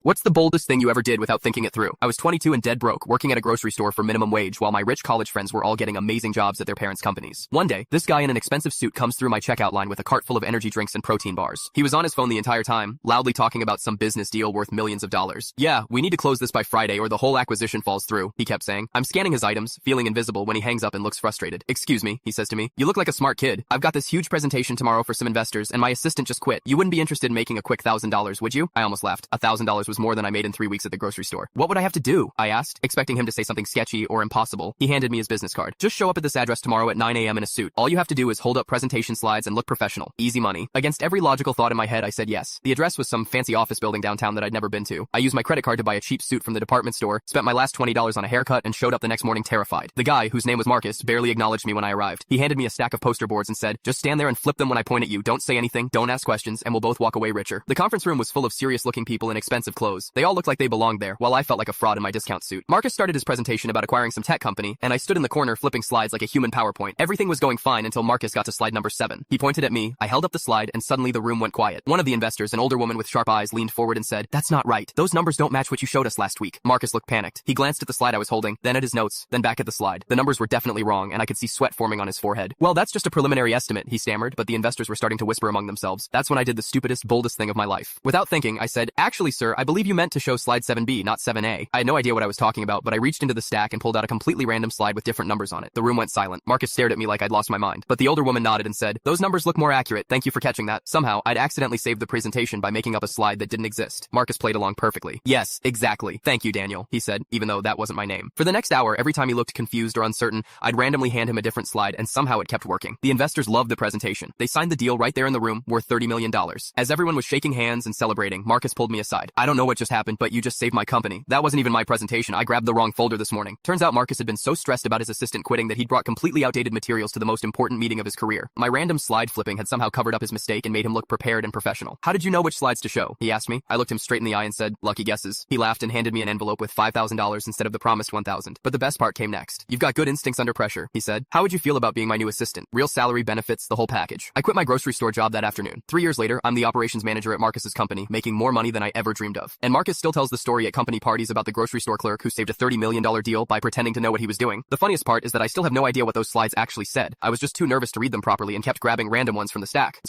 What's the boldest thing you ever did without thinking it through? I was 22 and dead broke, working at a grocery store for minimum wage while my rich college friends were all getting amazing jobs at their parents' companies. One day, this guy in an expensive suit comes through my checkout line with a cart full of energy drinks and protein bars. He was on his phone the entire time, loudly talking about some business deal worth millions of dollars. Yeah, we need to close this by Friday or the whole acquisition falls through, he kept saying. I'm scanning his items, feeling invisible when he hangs up and looks frustrated. Excuse me, he says to me. You look like a smart kid. I've got this huge presentation tomorrow for some investors and my assistant just quit. You wouldn't be interested in making a quick $1,000, would you? I almost laughed. $1,000 was more than I made in 3 weeks at the grocery store. What would I have to do? I asked, expecting him to say something sketchy or impossible. He handed me his business card. Just show up at this address tomorrow at 9 a.m. in a suit. All you have to do is hold up presentation slides and look professional. Easy money. Against every logical thought in my head, I said yes. The address was some fancy office building downtown that I'd never been to. I used my credit card to buy a cheap suit from the department store, spent my last $20 on a haircut, and showed up the next morning terrified. The guy, whose name was Marcus, barely acknowledged me when I arrived. He handed me a stack of poster boards and said, just stand there and flip them when I point at you. Don't say anything, don't ask questions, and we'll both walk away richer. The conference room was full of serious-looking people in expensive clothes. They all looked like they belonged there, while I felt like a fraud in my discount suit. Marcus started his presentation about acquiring some tech company, and I stood in the corner flipping slides like a human PowerPoint. Everything was going fine until Marcus got to slide number 7. He pointed at me, I held up the slide, and suddenly the room went quiet. One of the investors, an older woman with sharp eyes, leaned forward and said, "That's not right. Those numbers don't match what you showed us last week." Marcus looked panicked. He glanced at the slide I was holding, then at his notes, then back at the slide. The numbers were definitely wrong, and I could see sweat forming on his forehead. "Well, that's just a preliminary estimate," he stammered, but the investors were starting to whisper among themselves. That's when I did the stupidest, boldest thing of my life. Without thinking, I said, "Actually, sir, I believe you meant to show slide 7B, not 7A. I had no idea what I was talking about, but I reached into the stack and pulled out a completely random slide with different numbers on it. The room went silent. Marcus stared at me like I'd lost my mind. But the older woman nodded and said, "Those numbers look more accurate. Thank you for catching that." Somehow, I'd accidentally saved the presentation by making up a slide that didn't exist. Marcus played along perfectly. "Yes, exactly. Thank you, Daniel," he said, even though that wasn't my name. For the next hour, every time he looked confused or uncertain, I'd randomly hand him a different slide, and somehow it kept working. The investors loved the presentation. They signed the deal right there in the room, worth $30 million. As everyone was shaking hands and celebrating, Marcus pulled me aside. "I don't know what just happened, but you just saved my company. That wasn't even my presentation. I grabbed the wrong folder this morning." Turns out Marcus had been so stressed about his assistant quitting that he'd brought completely outdated materials to the most important meeting of his career. My random slide flipping had somehow covered up his mistake and made him look prepared and professional. "How did you know which slides to show?" he asked me. I looked him straight in the eye and said, "Lucky guesses." He laughed and handed me an envelope with $5,000 instead of the promised $1,000. But the best part came next. "You've got good instincts under pressure," he said. "How would you feel about being my new assistant? Real salary, benefits, the whole package." I quit my grocery store job that afternoon. 3 years later, I'm the operations manager at Marcus's company, making more money than I ever dreamed of. And Marcus still tells the story at company parties about the grocery store clerk who saved a $30 million deal by pretending to know what he was doing. The funniest part is that I still have no idea what those slides actually said. I was just too nervous to read them properly and kept grabbing random ones from the stack.